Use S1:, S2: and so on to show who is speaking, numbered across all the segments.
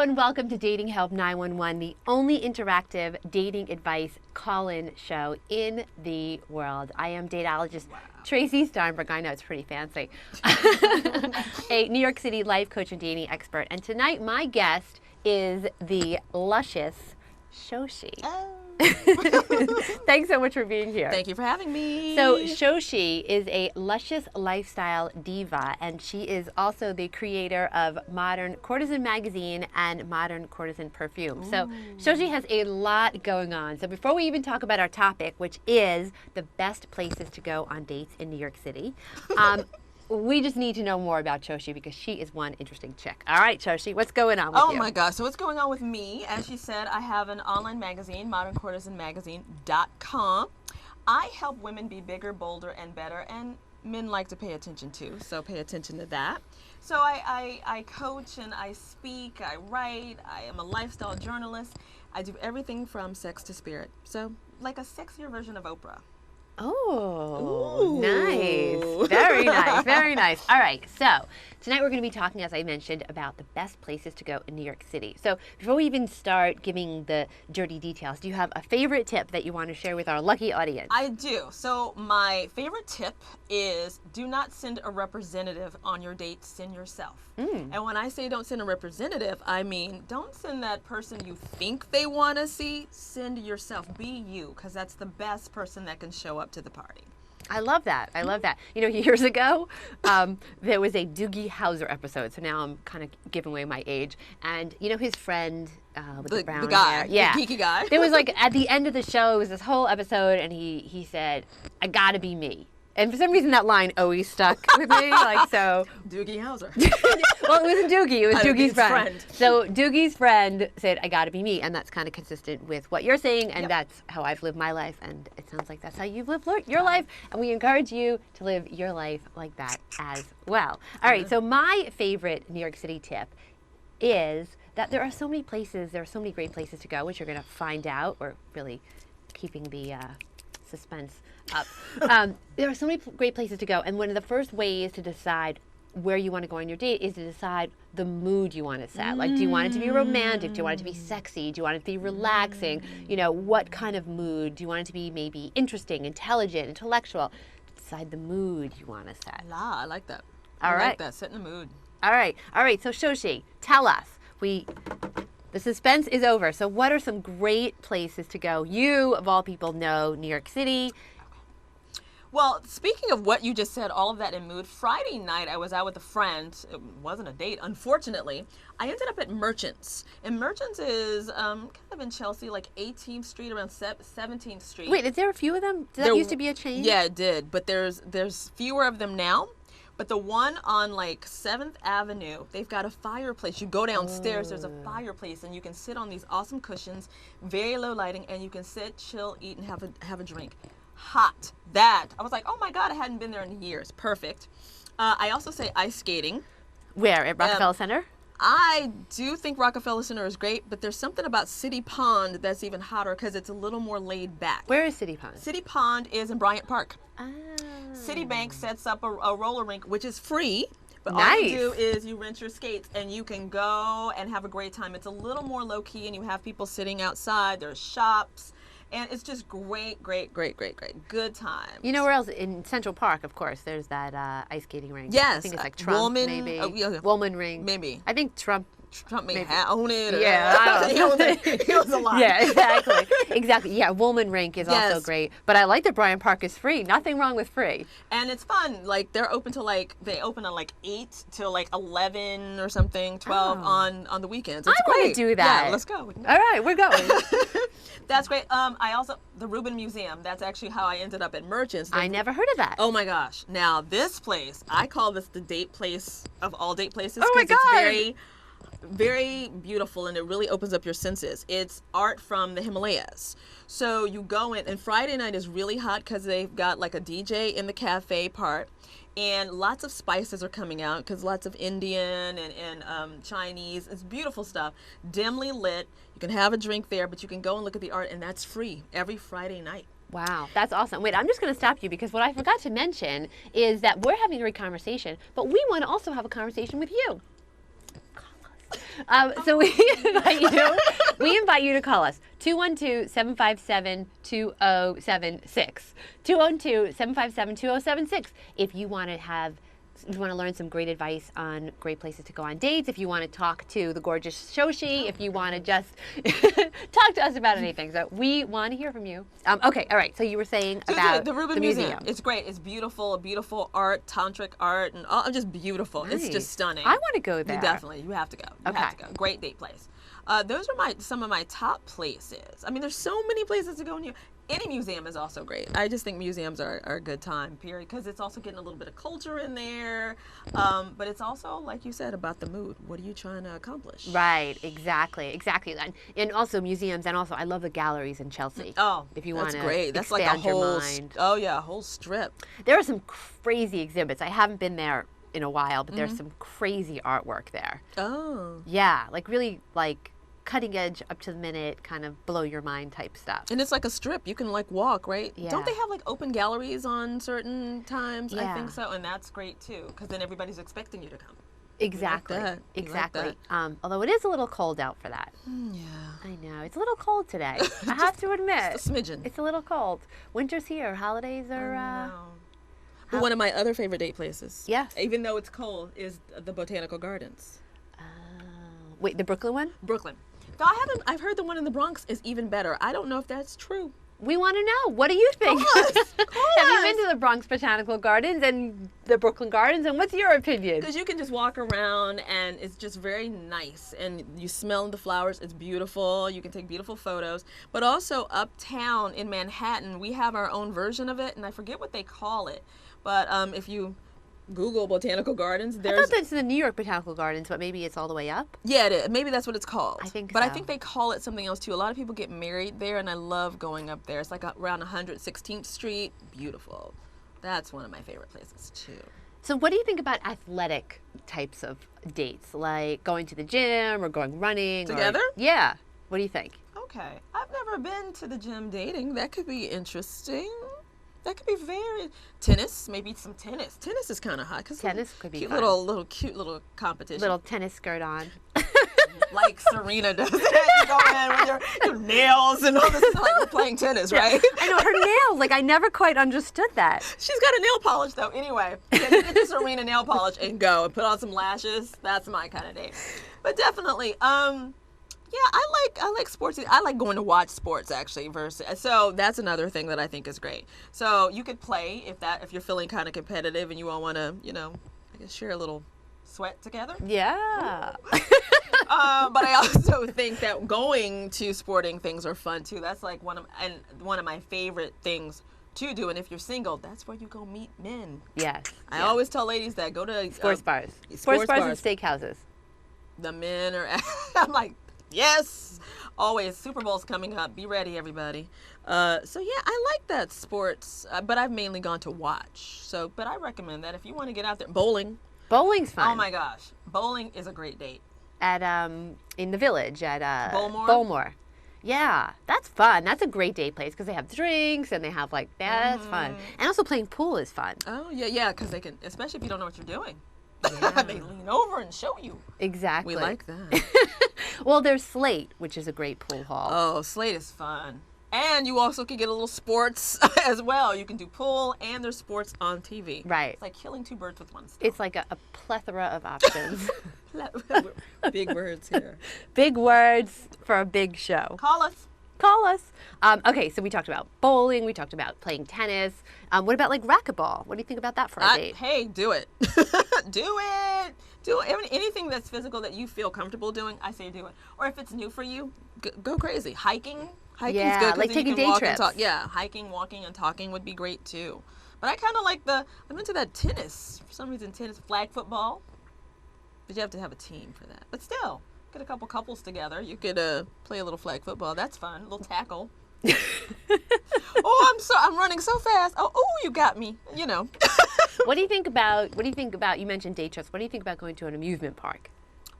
S1: and welcome to Dating Help 911, the only interactive dating advice call-in show in the world. I am datologist Tracy Steinberg. I know it's pretty fancy. A New York City life coach and dating expert. And tonight my guest is the luscious Shoshi. Thanks so much for being here.
S2: Thank you for having me.
S1: So Shoshi is a luscious lifestyle diva, and she is also the creator of Modern Courtesan magazine and Modern Courtesan perfume. Ooh. So Shoshi has a lot going on. So before we even talk about our topic, which is the best places to go on dates in New York City, we just need to know more about Shoshi because she is one interesting chick. All right, Shoshi, what's going on with you?
S2: Oh my gosh, so what's going on with me? As she said, I have an online magazine, moderncourtesanmagazine.com. I help women be bigger, bolder, and better, and men like to pay attention too, so pay attention to that. So I coach and I speak, I write, I am a lifestyle journalist. I do everything from sex to spirit. So like a sexier version of Oprah.
S1: Oh, ooh. Nice. Very nice. Very nice. All right. So tonight we're going to be talking, as I mentioned, about the best places to go in New York City. So before we even start giving the dirty details, do you have a favorite tip that you want to share with our lucky audience?
S2: I do. So my favorite tip is do not send a representative on your date, send yourself. And when I say don't send a representative, I mean don't send that person you think they want to see, send yourself. Be you, because that's the best person that can show up to the party.
S1: I love that. I love that. You know, years ago, there was a Doogie Howser episode. So now I'm kind of giving away my age. And you know his friend with the brown
S2: guy,
S1: hair? Yeah.
S2: The geeky guy.
S1: There was like, at the end of the show, it was this whole episode, and he said, I gotta be me. And for some reason, that line always stuck with me. Like, so.
S2: Doogie Howser.
S1: Well, it wasn't Doogie. It was Doogie's
S2: friend.
S1: So Doogie's friend said, I gotta be me. And that's kind of consistent with what you're saying. And that's how I've lived my life. And it sounds like that's how you've lived your life. And we encourage you to live your life like that as well. All right. So my favorite New York City tip is that there are so many places, there are so many great places to go, which you're going to find out. We're really keeping the suspense up. There are so many great places to go, and one of the first ways to decide where you want to go on your date is to decide the mood you want to set. Like, do you want it to be romantic? Do you want it to be sexy? Do you want it to be relaxing? You know, what kind of mood? Do you want it to be maybe interesting, intelligent, intellectual? Decide the mood you want to set.
S2: I like that.
S1: All right.
S2: I like that, setting the mood.
S1: All right. So Shoshi, tell us. The suspense is over. So what are some great places to go? You, of all people, know New York City.
S2: Well, speaking of what you just said, all of that in mood, Friday night I was out with a friend. It wasn't a date, unfortunately. I ended up at Merchants. And Merchants is kind of in Chelsea, like 18th Street, around 17th Street.
S1: Wait, is there a few of them? Did that used to be a chain?
S2: Yeah, it did. But there's fewer of them now. But the one on like 7th Avenue, they've got a fireplace. You go downstairs, there's a fireplace, and you can sit on these awesome cushions, very low lighting, and you can sit, chill, eat, and have a drink. Hot. That. I was like, oh my God, I hadn't been there in years. Perfect. I also say ice skating.
S1: Where? At Rockefeller Center?
S2: I do think Rockefeller Center is great, but there's something about City Pond that's even hotter because it's a little more laid back.
S1: Where is City Pond?
S2: City Pond is in Bryant Park.
S1: Ah.
S2: Citibank sets up a roller rink, which is free. But
S1: nice.
S2: all you do is you rent your skates and you can go and have a great time. It's a little more low key and you have people sitting outside. There's shops. And it's just great. Good time.
S1: You know where else? In Central Park, of course, there's that ice skating rink.
S2: Yes.
S1: I think it's like Trump,
S2: Woolman,
S1: maybe.
S2: Yeah.
S1: Woolman rink.
S2: Maybe.
S1: I think Trump
S2: may own it.
S1: Yeah, I don't know.
S2: He owns a lot.
S1: Yeah, exactly. Yeah, Woolman Rink is also great. But I like that Bryant Park is free. Nothing wrong with free.
S2: And it's fun. Like, they're open till they open at like 8 till like 11 or something, 12 on the weekends. It's great.
S1: I want to do that.
S2: Yeah, let's go.
S1: All right, we're going.
S2: That's great. I also, the Rubin Museum, that's actually how I ended up at Merchants.
S1: I never heard of that.
S2: Oh my gosh. Now, this place, I call this the date place of all date places.
S1: Oh my God.
S2: It's very, very beautiful, and it really opens up your senses. It's art from the Himalayas. So you go in, and Friday night is really hot because they've got like a DJ in the cafe part, and lots of spices are coming out because lots of Indian and Chinese. It's beautiful stuff. Dimly lit. You can have a drink there, but you can go and look at the art, and that's free every Friday night.
S1: Wow, that's awesome. Wait, I'm just going to stop you because what I forgot to mention is that we're having a great conversation, but we want to also have a conversation with you. Call us. So we invite you to call us 212-757-2076. 212-757-2076 if you want to learn some great advice on great places to go on dates, if you want to talk to the gorgeous Shoshi, if you want to just talk to us about anything. So we want to hear from you. Okay, all right. So you were saying about
S2: the Rubin Museum. It's great. It's beautiful art, tantric art, and all just beautiful.
S1: Nice.
S2: It's just stunning.
S1: I want to go there.
S2: You have to go. You have to go. Great date place. Those are some of my top places. I mean, there's so many places to go in here. Any museum is also great. I just think museums are a good time, period, because it's also getting a little bit of culture in there. But it's also, like you said, about the mood. What are you trying to accomplish?
S1: Right, exactly. And also museums, and also I love the galleries in Chelsea.
S2: Oh,
S1: if you want to,
S2: that's great. That's like a whole, a whole strip.
S1: There are some crazy exhibits. I haven't been there in a while, but there's some crazy artwork there.
S2: Oh.
S1: Yeah, like really like cutting edge, up to the minute, kind of blow your mind type stuff.
S2: And it's like a strip. You can like walk, right?
S1: Yeah.
S2: Don't they have like open galleries on certain times?
S1: Yeah.
S2: I think so. And that's great too, because then everybody's expecting you to come.
S1: Exactly.
S2: Like
S1: exactly.
S2: Like
S1: although it is a little cold out for that.
S2: Yeah.
S1: I know. It's a little cold today. I have to admit.
S2: Just a smidgen.
S1: It's a little cold. Winter's here. Holidays are...
S2: But one of my other favorite date places,
S1: yes,
S2: even though it's cold, is the Botanical Gardens.
S1: Wait, the Brooklyn one?
S2: Brooklyn. Though I've heard the one in the Bronx is even better. I don't know if that's true.
S1: We want to know. What do you think?
S2: Call us.
S1: Have you been to the Bronx Botanical Gardens and the Brooklyn Gardens? And what's your opinion?
S2: Because you can just walk around and it's just very nice. And you smell the flowers. It's beautiful. You can take beautiful photos. But also uptown in Manhattan, we have our own version of it. And I forget what they call it. But if you Google Botanical Gardens,
S1: I thought that's the New York Botanical Gardens, but maybe it's all the way up?
S2: Yeah, it is. Maybe that's what it's called.
S1: I think
S2: But
S1: so.
S2: I think they call it something else too. A lot of people get married there, and I love going up there. It's like around 116th Street. Beautiful. That's one of my favorite places too.
S1: So what do you think about athletic types of dates, like going to the gym or going running?
S2: Together?
S1: Yeah. What do you think?
S2: Okay. I've never been to the gym dating. That could be interesting. That could be very tennis. Maybe some tennis. Tennis is kind of hot because
S1: tennis could be
S2: cute
S1: fun.
S2: Cute little competition.
S1: Little tennis skirt on.
S2: Like Serena does it. You go in with your nails and all this. Like we're playing tennis, right?
S1: I know her nails. Like I never quite understood that.
S2: She's got a nail polish though. Anyway, get the Serena nail polish and go and put on some lashes. That's my kind of date. But definitely, yeah, I like sports. I like going to watch sports actually. So that's another thing that I think is great. So you could play if you're feeling kind of competitive and you all want to, I guess share a little sweat together.
S1: Yeah.
S2: But I also think that going to sporting things are fun too. That's like one of my favorite things to do. And if you're single, that's where you go meet men.
S1: Yes.
S2: I always tell ladies that go to
S1: sports bars. Sports bars and steakhouses.
S2: The men are. I'm like, yes. Always. Super Bowl's coming up. Be ready, everybody. So yeah, I like that sports, but I've mainly gone to watch. But I recommend that if you want to get out there. Bowling.
S1: Bowling's fun.
S2: Oh my gosh, bowling is a great date.
S1: At in the Village at
S2: Bowlmore.
S1: Bowlmore. Yeah, that's fun. That's a great date place because they have drinks and they have that's fun. And also playing pool is fun.
S2: Oh yeah, because they can, especially if you don't know what you're doing.
S1: Yeah.
S2: They lean over and show you.
S1: Exactly.
S2: We like that.
S1: Well, there's Slate, which is a great pool hall.
S2: Oh, Slate is fun. And you also can get a little sports as well. You can do pool and there's sports on TV.
S1: Right.
S2: It's like killing two birds with one stone.
S1: It's like a plethora of options.
S2: Big words here.
S1: Big words for a big show.
S2: Call us.
S1: Call us. Okay, so we talked about bowling. We talked about playing tennis. What about like racquetball? What do you think about that for a date?
S2: Hey, do it. Do it. Do it. Anything that's physical that you feel comfortable doing, I say do it. Or if it's new for you, go crazy. Hiking's
S1: Yeah,
S2: good.
S1: like taking day trips.
S2: Yeah, hiking, walking, and talking would be great too. But I kind of like I'm into that tennis. For some reason, tennis, flag football. But you have to have a team for that. But still, get a couple couples together. You could play a little flag football. That's fun. A little tackle. I'm running so fast. Oh, you got me.
S1: What do you think about, you mentioned day trips. What do you think about going to an amusement park?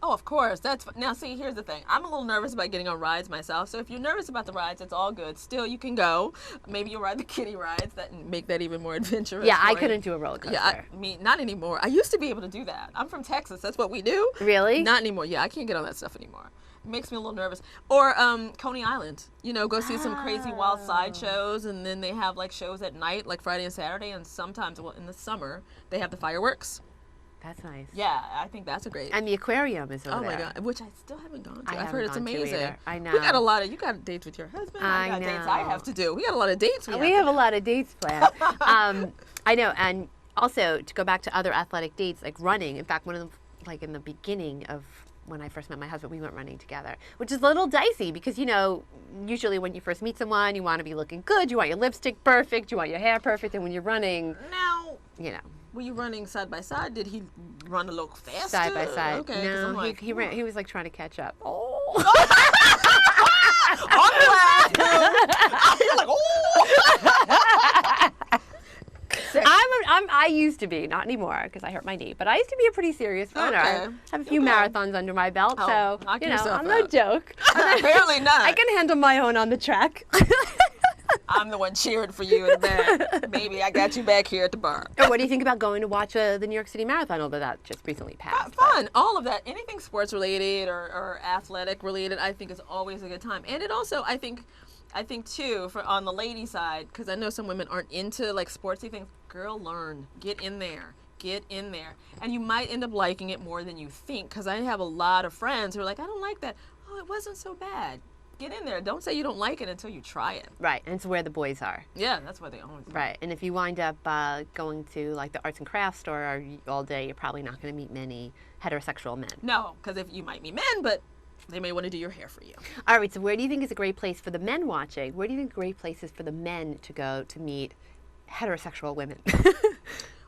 S2: Oh, of course. Now. See, here's the thing. I'm a little nervous about getting on rides myself. So if you're nervous about the rides, it's all good. Still, you can go. Maybe you'll ride the kiddie rides that make that even more adventurous.
S1: Yeah, I
S2: for you.
S1: couldn't do a roller coaster.
S2: Yeah, not anymore. I used to be able to do that. I'm from Texas. That's what we do.
S1: Really?
S2: Not anymore. Yeah, I can't get on that stuff anymore. It makes me a little nervous. Or Coney Island. You know, go see some crazy wild sideshows, and then they have like shows at night, like Friday and Saturday, and sometimes, well, in the summer, they have the fireworks.
S1: That's nice.
S2: Yeah, I think that's a great.
S1: And the aquarium is over
S2: Oh
S1: there.
S2: my God, which I still haven't gone to.
S1: I
S2: I've heard it's
S1: haven't gone to
S2: amazing.
S1: either. I know.
S2: We got a lot of. You got dates with your husband.
S1: I
S2: got
S1: know.
S2: dates I have to do. We got a lot of dates.
S1: We have a lot of dates planned. I know, and also to go back to other athletic dates, like running. In fact, one of them, like in the beginning of when I first met my husband, we went running together, which is a little dicey because, you know, usually when you first meet someone, you want to be looking good, you want your lipstick perfect, you want your hair perfect, and when you're running,
S2: Now,
S1: you know.
S2: were you running side by side? Did he run a little faster?
S1: Side by side.
S2: Okay. 'cause
S1: No,
S2: I'm like,
S1: he ran. He was like trying to catch up.
S2: I'm glad. You're like, oh.
S1: I used to be, not anymore because I hurt my knee, but I used to be a pretty serious runner.
S2: Okay.
S1: I have a few
S2: Okay.
S1: marathons under my belt,
S2: Oh,
S1: so
S2: knock
S1: you know,
S2: yourself
S1: I'm no
S2: out.
S1: joke.
S2: Apparently not.
S1: I can handle my own on the track.
S2: I'm the one cheering for you in the back. Baby, I got you back here at the bar.
S1: What do you think about going to watch the New York City Marathon, although that just recently passed?
S2: Fun. All of that. Anything sports related or athletic related, I think is always a good time. And it also, I think too, for on the lady side, because I know some women aren't into like sportsy things. Girl, learn. Get in there. Get in there. And you might end up liking it more than you think, because I have a lot of friends who are like, I don't like that. Oh, it wasn't so bad. Get in there. Don't say you don't like it until you try it.
S1: Right, and it's where the boys are.
S2: Yeah, that's what they always do.
S1: Right, and if you wind up going to like the arts and crafts store all day, you're probably not going to meet many heterosexual men.
S2: No, because if you might meet men, but they may want to do your hair for you.
S1: All right, so where do you think is a great place for the men watching? Where do you think great places for the men to go to meet heterosexual women?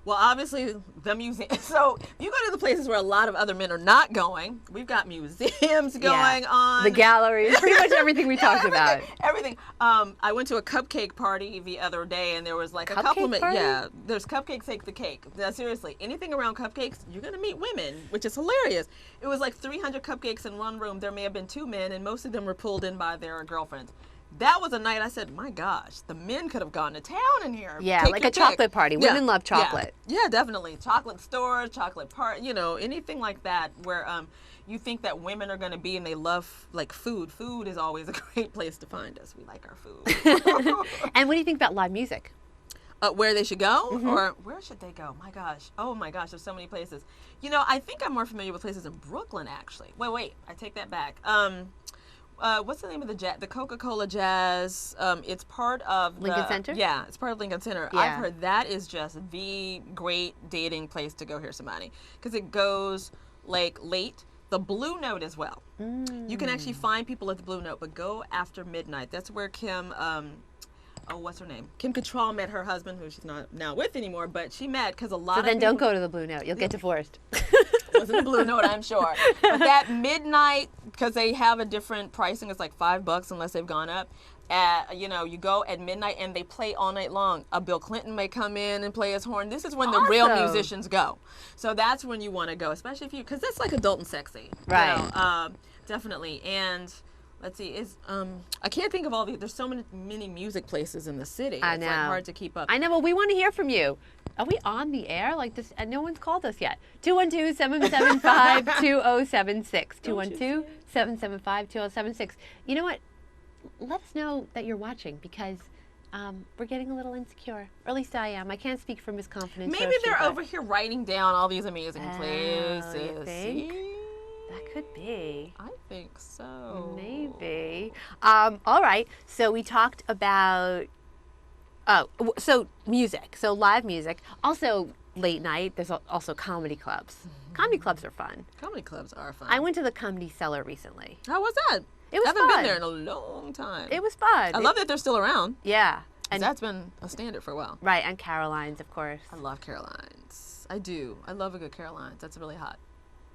S2: Well, obviously, the museum. So you go to the places where a lot of other men are not going. We've got museums going on.
S1: The galleries, pretty much everything we talked about.
S2: Everything. I went to a cupcake party the other day, and there was like a couple of
S1: party?
S2: yeah. There's cupcakes take the cake. Now, seriously, anything around cupcakes, you're gonna meet women, which is hilarious. It was like 300 cupcakes in one room. There may have been 2 men, and most of them were pulled in by their girlfriends. That was a night I said, my gosh, the men could have gone to town in here.
S1: Yeah,
S2: Take
S1: like
S2: your
S1: a chocolate
S2: pick.
S1: party. Women love chocolate.
S2: Yeah, definitely. Chocolate stores, chocolate party, you know, anything like that where you think that women are going to be and they love like food. Food is always a great place to find us. We like our food.
S1: And what do you think about live music?
S2: Where they should go or where should they go? My gosh. Oh my gosh, there's so many places. You know, I think I'm more familiar with places in Brooklyn actually. Wait, I take that back. What's the name of the Coca-Cola Jazz? It's part of
S1: Lincoln Center?
S2: Yeah, it's part of Lincoln Center.
S1: Yeah.
S2: I've heard that is just the great dating place to go hear somebody because it goes like late. The Blue Note as well. You can actually find people at the Blue Note, but go after midnight. That's where Kim. What's her name? Kim Cattrall met her husband, who she's not now with anymore, but she met because a lot
S1: So
S2: of
S1: then
S2: people,
S1: don't go to the Blue Note. You'll get divorced.
S2: wasn't the Blue Note, I'm sure. But that midnight, because they have a different pricing, it's like $5 unless they've gone up. You know, you go at midnight and they play all night long. Bill Clinton may come in and play his horn. This is when the real
S1: Awesome.
S2: musicians go. So that's when you want to go, especially if you, because that's like adult and sexy.
S1: Right.
S2: You know, definitely. And let's see, I can't think of all there's so many music places in the city.
S1: I
S2: It's
S1: know.
S2: like hard to keep up.
S1: I know, but we want to hear from you. Are we on the air like this? And no one's called us yet. 212-775-2076. 212-775-2076. You know what? Let us know that you're watching because we're getting a little insecure. Or at least I am. I can't speak for Miss Confidence.
S2: Maybe they're over here writing down all these amazing places.
S1: You think?
S2: See?
S1: That could be.
S2: I think so.
S1: Maybe. All right. So we talked about, so music. So live music. Also late night. There's also comedy clubs. Comedy clubs are fun.
S2: Comedy clubs are fun.
S1: I went to the Comedy Cellar recently.
S2: How was that?
S1: It was
S2: I haven't
S1: fun.
S2: been there in a long time.
S1: It was fun.
S2: I love that they're still around.
S1: Yeah.
S2: 'Cause
S1: And
S2: that's been a standard for a while.
S1: right, and Caroline's, of course.
S2: I love Caroline's. I do. I love a good Caroline's. That's really hot.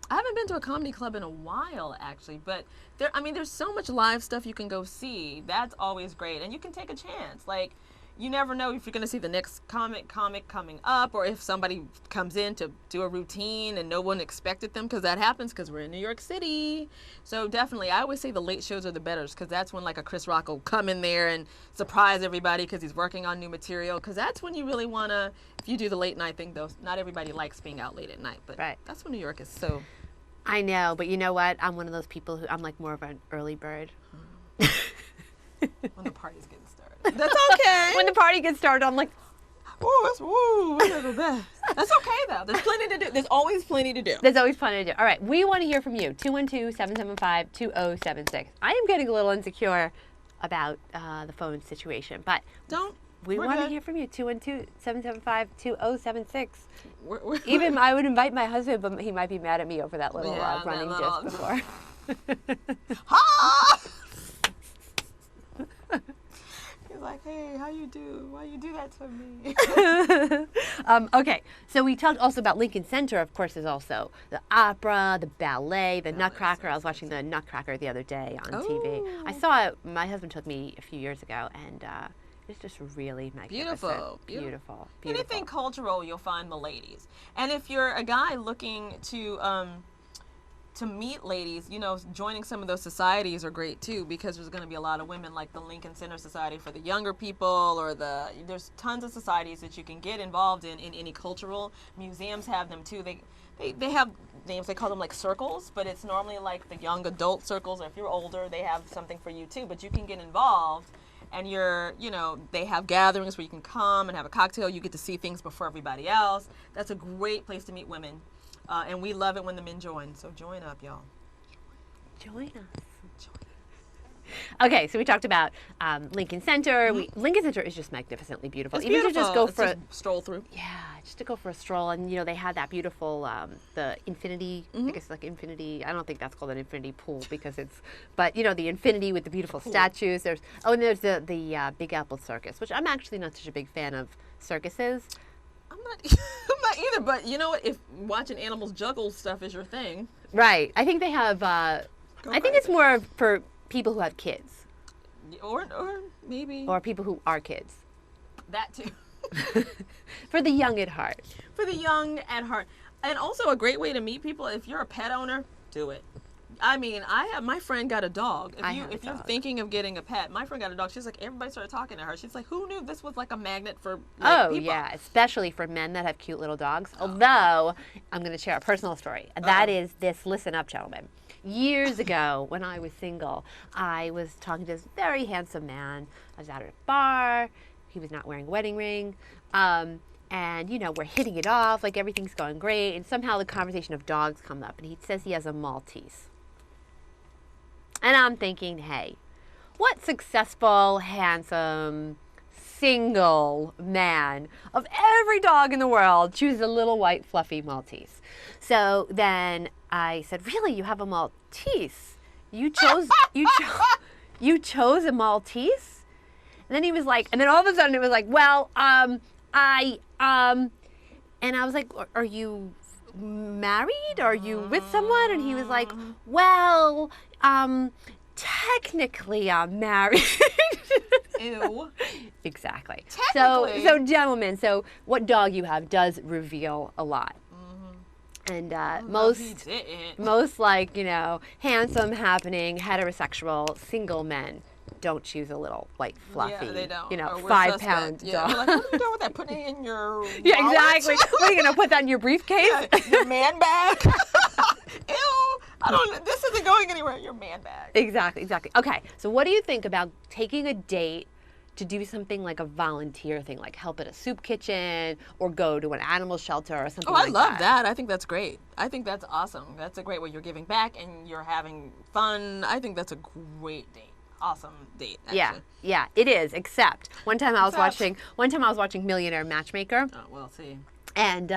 S2: I haven't been to a comedy club in a while, actually, but there's so much live stuff you can go see. That's always great, and you can take a chance. Like, you never know if you're going to see the next comic coming up, or if somebody comes in to do a routine and no one expected them, because that happens because we're in New York City. So definitely, I always say the late shows are the better, because that's when like a Chris Rock will come in there and surprise everybody because he's working on new material, because that's when you really want to, if you do the late night thing, though, not everybody likes being out late at night, but that's when New York is so.
S1: I know, but you know what? I'm one of those people who, I'm like more of an early bird.
S2: When the party's getting started. That's okay.
S1: When the party gets started, I'm like,
S2: that's okay though. There's plenty to do. There's always plenty to do.
S1: There's always plenty to do. All right, we want to hear from you. 212-775-2076. I am getting a little insecure about the phone situation, but we want to hear from you. 212-775-2076. Even I would invite my husband, but he might be mad at me over that little running gist before.
S2: He's like, hey, how you do? Why you do that to me?
S1: Okay, so we talked also about Lincoln Center, of course, is also the opera, the ballet, the Nutcracker. I was watching the Nutcracker the other day on TV. I saw it. My husband took me a few years ago, and it's just really magnificent. Beautiful.
S2: Anything cultural, you'll find the ladies. And if you're a guy looking to meet ladies, you know, joining some of those societies are great too, because there's going to be a lot of women, like the Lincoln Center Society for the younger people, or there's tons of societies that you can get involved in any cultural. Museums have them too. They have names, they call them like circles, but it's normally like the young adult circles, or if you're older, they have something for you too, but you can get involved. And they have gatherings where you can come and have a cocktail. You get to see things before everybody else. That's a great place to meet women. And we love it when the men join. So join up, y'all.
S1: Join us. Okay, so we talked about Lincoln Center. Lincoln Center is just magnificently beautiful.
S2: It's
S1: Even
S2: beautiful.
S1: to just go for
S2: a stroll through.
S1: Yeah, just to go for a stroll. And, they had that beautiful, the infinity, I guess like infinity, I don't think that's called an infinity pool because but the infinity with the beautiful statues. And there's the Big Apple Circus, which I'm actually not such a big fan of circuses.
S2: I'm not either, but you know what? If watching animals juggle stuff is your thing.
S1: Right. I think they have, I think it's more for people who have kids.
S2: Or maybe.
S1: Or people who are kids.
S2: That too.
S1: For the young at heart.
S2: For the young at heart. And also a great way to meet people, if you're a pet owner, do it. I mean, my friend got a dog. If you're thinking of getting a pet, my friend got a dog. She's like, everybody started talking to her. She's like, who knew this was like a magnet for people?
S1: Yeah, especially for men that have cute little dogs. Although, I'm going to share a personal story. That is this, listen up, gentlemen. Years ago, when I was single, I was talking to this very handsome man. I was out at a bar. He was not wearing a wedding ring. And, we're hitting it off, like everything's going great. And somehow the conversation of dogs come up. And he says he has a Maltese. And I'm thinking, hey, what successful, handsome, single man of every dog in the world chooses a little white, fluffy Maltese? So then I said, really, you have a Maltese? You chose a Maltese? And then he was like, and then all of a sudden it was like, well, and I was like, are you married? Are you with someone? And he was like, well, technically I'm married.
S2: Ew.
S1: Exactly.
S2: Technically.
S1: So gentlemen, what dog you have does reveal a lot. And most handsome, happening, heterosexual, single men don't choose a little white, fluffy, 5-pound dog.
S2: Yeah. Like, what are you doing with that? Putting it in your wallet?
S1: Yeah, exactly. What are you going to put that in your briefcase?
S2: Your man bag? Ew. This isn't going anywhere. Your man bag.
S1: Exactly. Okay, so what do you think about taking a date to do something like a volunteer thing, like help at a soup kitchen or go to an animal shelter or something like that?
S2: Oh, I love that. I think that's great. I think that's awesome. That's a great way. You're giving back and you're having fun. I think that's a great date. Awesome date, actually.
S1: Yeah, it is, except one time I was watching Millionaire Matchmaker.
S2: Oh, well, see.
S1: And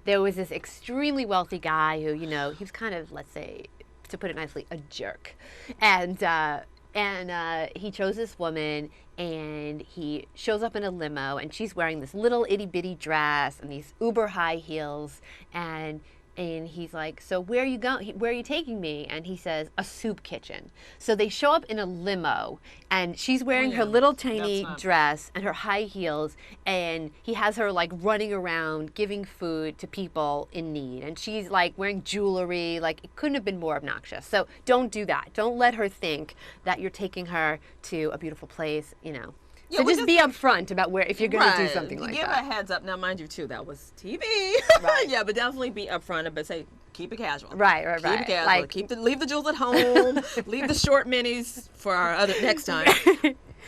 S1: there was this extremely wealthy guy who, he was kind of, let's say, to put it nicely, a jerk. And he chose this woman, and he shows up in a limo, and she's wearing this little itty-bitty dress and these uber high heels, and And he's like, so where are you going? Where are you taking me? And he says, a soup kitchen. So they show up in a limo, and she's wearing her little tiny dress and her high heels, and he has her like running around giving food to people in need. And she's like wearing jewelry, like it couldn't have been more obnoxious. So don't do that. Don't let her think that you're taking her to a beautiful place, you know. So just be upfront about where, if you're going to do something like that.
S2: Give a heads up. Now, mind you, too, that was TV.
S1: Right.
S2: Yeah, but definitely be upfront, but say, keep it casual.
S1: Right.
S2: Keep it casual. Like, leave the jewels at home. Leave the short minis for our next time.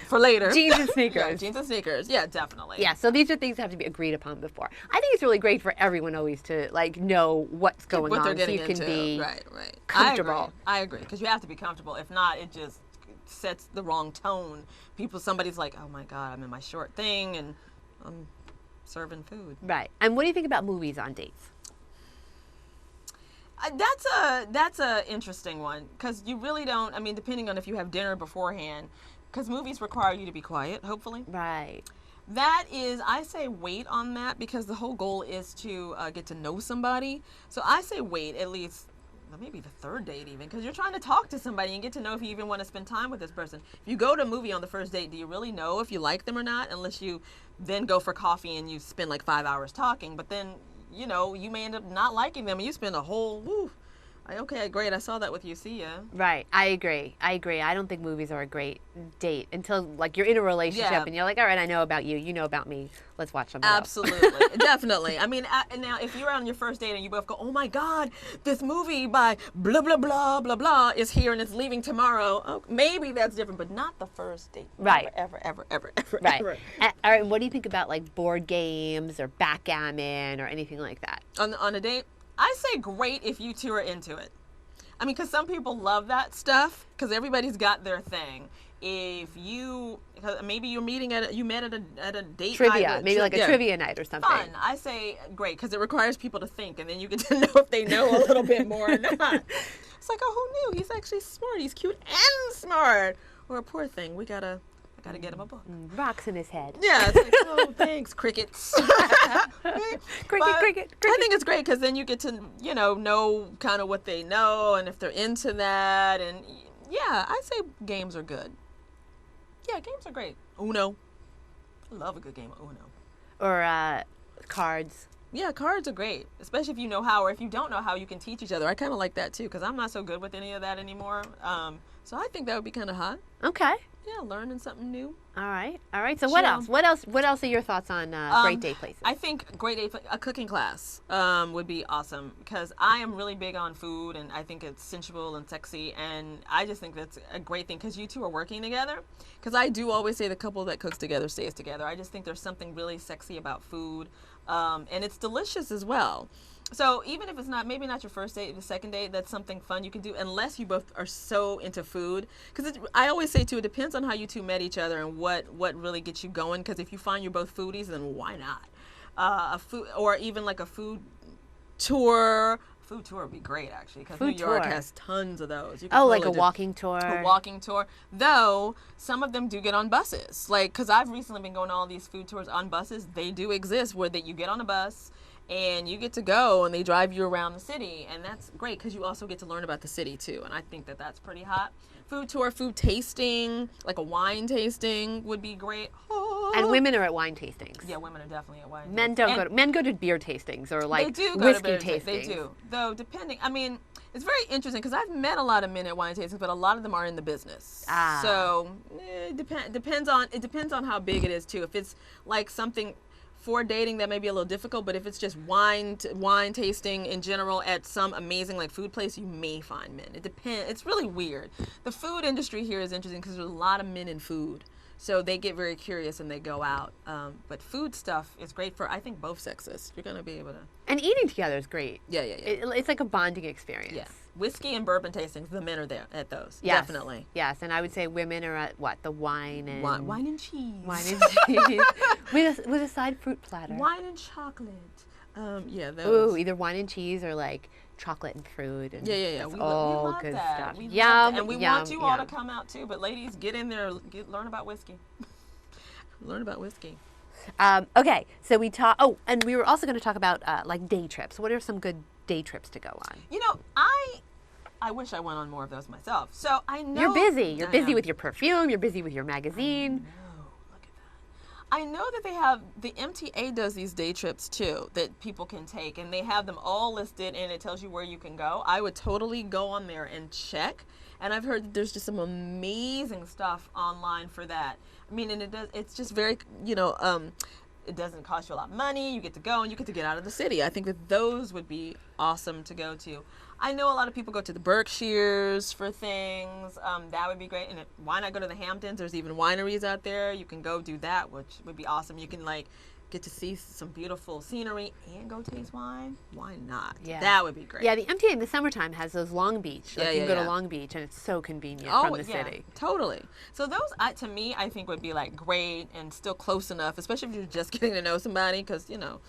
S2: For later.
S1: Jeans and sneakers.
S2: Yeah, jeans and sneakers. Yeah, definitely.
S1: Yeah, so these are things that have to be agreed upon before. I think it's really great for everyone always to like know what's going on, so you can be comfortable.
S2: I agree, because you have to be comfortable. If not, it just sets the wrong tone. Somebody's like, oh my God, I'm in my short thing and I'm serving food.
S1: Right. And what do you think about movies on dates?
S2: That's a interesting one, because you really don't, I mean, depending on if you have dinner beforehand, because movies require you to be quiet, hopefully.
S1: Right.
S2: That is, I say wait on that, because the whole goal is to get to know somebody. So I say wait at least maybe the third date even, because you're trying to talk to somebody and get to know if you even want to spend time with this person. If you go to a movie on the first date, do you really know if you like them or not, unless you then go for coffee and you spend like 5 hours talking? But then, you know, you may end up not liking them and you spend a whole, okay, great, I saw that with you, see ya.
S1: Right, I agree. I don't think movies are a great date until like you're in a relationship and you're like, all right, I know about you, you know about me, let's watch something
S2: Absolutely, definitely. I mean, now if you're on your first date and you both go, oh my God, this movie by blah, blah, blah, blah, blah is here and it's leaving tomorrow, oh, maybe that's different, but not the first date.
S1: Right.
S2: Ever.
S1: Right. All right, what do you think about like board games or backgammon or anything like that?
S2: On a date? I say great if you two are into it. I mean, because some people love that stuff, because everybody's got their thing. If you, maybe you're meeting you met at a date
S1: trivia,
S2: night.
S1: Maybe like a trivia night or something.
S2: Fun. I say great, because it requires people to think, and then you get to know if they know a little bit more or not. It's like, oh, who knew? He's actually smart. He's cute and smart. Or a poor thing. I gotta get him a book.
S1: Rocks in his head.
S2: Yeah, it's like, oh, thanks, crickets.
S1: cricket.
S2: I think it's great, because then you get to, know kind of what they know and if they're into that. And yeah, I say games are good. Yeah, games are great. Uno. I love a good game of Uno.
S1: Or cards.
S2: Yeah, cards are great, especially if you know how, or if you don't know how, you can teach each other. I kind of like that too, because I'm not so good with any of that anymore. So I think that would be kind of hot.
S1: Okay.
S2: Yeah, learning something new.
S1: All right. So what else? What else are your thoughts on great date places?
S2: I think a cooking class would be awesome, because I am really big on food, and I think it's sensual and sexy, and I just think that's a great thing, because you two are working together. Because I do always say the couple that cooks together stays together. I just think there's something really sexy about food, and it's delicious as well. So even if it's maybe not your first date, the second date, that's something fun you can do, unless you both are so into food. Because I always say too, it depends on how you two met each other and what really gets you going. Because if you find you're both foodies, then why not? A food, or even like a food tour. Food tour would be great, actually, because New York has tons of those.
S1: Like a walking tour.
S2: A walking tour. Though some of them do get on buses. Like, because I've recently been going to all these food tours on buses. They do exist where you get on a bus and you get to go, and they drive you around the city, and that's great, because you also get to learn about the city too, and I think that that's pretty hot. Food tour, food tasting, like a wine tasting would be great. Oh.
S1: And women are at wine tastings.
S2: Yeah, women are definitely at wine.
S1: Men go to beer tastings or like
S2: they do
S1: whiskey
S2: go to
S1: tastings.
S2: They do, though. It's very interesting, because I've met a lot of men at wine tastings, but a lot of them are in the business. So it depends on how big it is too. If it's like something for dating, that may be a little difficult, but if it's just wine tasting in general at some amazing like food place, you may find men. It depends. It's really weird. The food industry here is interesting, because there's a lot of men in food, so they get very curious and they go out. But food stuff is great for, I think, both sexes. You're gonna be able to. And
S1: eating together is great.
S2: Yeah.
S1: It's like a bonding experience.
S2: Yeah. Whiskey and bourbon tastings, the men are there at those.
S1: Yes.
S2: Definitely.
S1: Yes, and I would say women are at the wine and
S2: cheese.
S1: Wine and cheese with a side fruit platter.
S2: Wine and chocolate. Those.
S1: Ooh, either wine and cheese or like chocolate and fruit. And
S2: yeah.
S1: We love
S2: good
S1: that.
S2: Stuff.
S1: Yum,
S2: and we want you all to come out too. But ladies, get in there, learn about whiskey. Learn about whiskey.
S1: Okay, so we talk. Oh, and we were also going to talk about like day trips. What are some good day trips to go on?
S2: You know, I wish I went on more of those myself. So I know
S1: You're busy. You're
S2: I
S1: busy
S2: am.
S1: with your perfume. You're busy with your magazine.
S2: No, look at that. I know that they have, the MTA does these day trips too that people can take, and they have them all listed and it tells you where you can go. I would totally go on there and check. And I've heard that there's just some amazing stuff online for that. I mean, and it's just very, it doesn't cost you a lot of money. You get to go and you get to get out of the city. I think that those would be awesome to go to. I know a lot of people go to the Berkshires for things. That would be great. And why not go to the Hamptons? There's even wineries out there. You can go do that, which would be awesome. You can get to see some beautiful scenery and go taste wine. Why not?
S1: Yeah.
S2: That would be great.
S1: Yeah, the MTA in the summertime has those Long Beach. Like, you can go to Long Beach, and it's so convenient from the city.
S2: Totally. So those, to me, I think would be like great and still close enough, especially if you're just getting to know somebody, because you know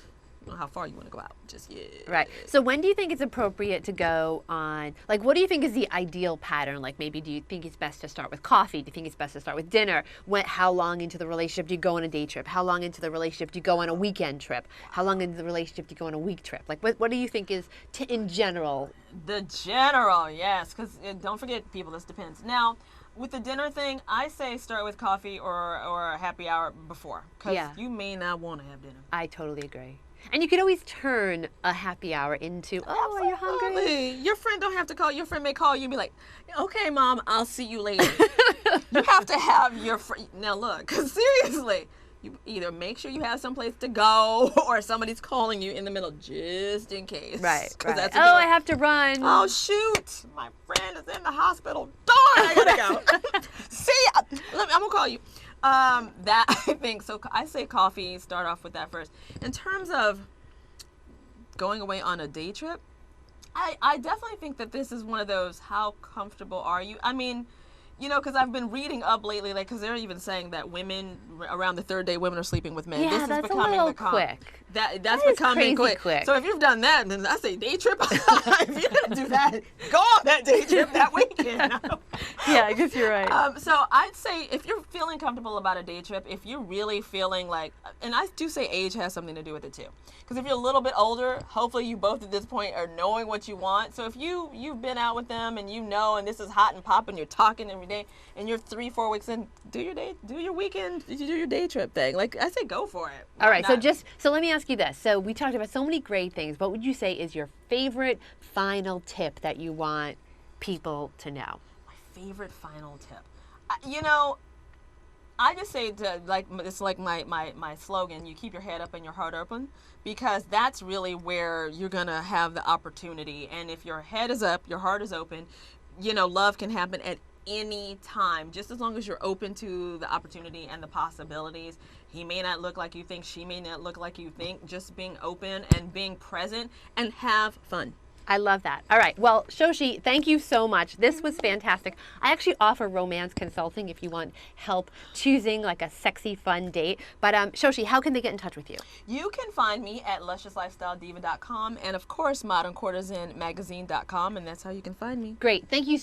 S2: how far you want to go out just yet.
S1: Right. So when do you think it's appropriate to go on, like, what do you think is the ideal pattern? Like, maybe do you think it's best to start with coffee? Do you think it's best to start with dinner? How long into the relationship do you go on a day trip? How long into the relationship do you go on a weekend trip? How long into the relationship do you go on a week trip? Like, what do you think is, in general?
S2: The general, yes, because don't forget, people, this depends. Now, with the dinner thing, I say start with coffee or a happy hour before, because you may not want to have dinner.
S1: I totally agree. And you could always turn a happy hour into, oh, are you hungry?
S2: Your friend don't have to call. Your friend may call you and be like, okay, Mom, I'll see you later. You have to have your friend. Now, look, because seriously, you either make sure you have someplace to go or somebody's calling you in the middle just in case.
S1: Right.
S2: That's
S1: I have to run.
S2: Oh, shoot. My friend is in the hospital. Darn, I got to go. See, I'm going to call you. That I think, so I say coffee, start off with that first. In terms of going away on a day trip, I definitely think that this is one of those, how comfortable are you? I mean, because I've been reading up lately, because they're even saying that women, around the third day, women are sleeping with men.
S1: Yeah,
S2: this is
S1: that's
S2: becoming
S1: a little quick.
S2: That's becoming
S1: crazy quick.
S2: So if you've done that, then I say day trip. If you're going to do that, go on that day trip that weekend.
S1: Yeah, I guess you're right.
S2: So I'd say if you're feeling comfortable about a day trip, if you're really feeling like, and I do say age has something to do with it too. Because if you're a little bit older, hopefully you both at this point are knowing what you want. So if you've been out with them and and this is hot and popping, you're talking every day, and you're 3-4 weeks in, do your weekend, do your day trip thing. Like I say, go for it.
S1: All right, so let me ask you this. So we talked about so many great things. What would you say is your favorite final tip that you want people to know?
S2: My favorite final tip. I just say it's like my slogan, you keep your head up and your heart open, because that's really where you're going to have the opportunity. And if your head is up, your heart is open, love can happen at any time, just as long as you're open to the opportunity and the possibilities. He may not look like you think, she may not look like you think. Just being open and being present and have fun.
S1: I love that. All right. Well, Shoshi, thank you so much. This was fantastic. I actually offer romance consulting if you want help choosing like a sexy, fun date. But Shoshi, how can they get in touch with you?
S2: You can find me at lusciouslifestylediva.com and, of course, moderncourtesanmagazine.com, and that's how you can find me.
S1: Great. Thank you.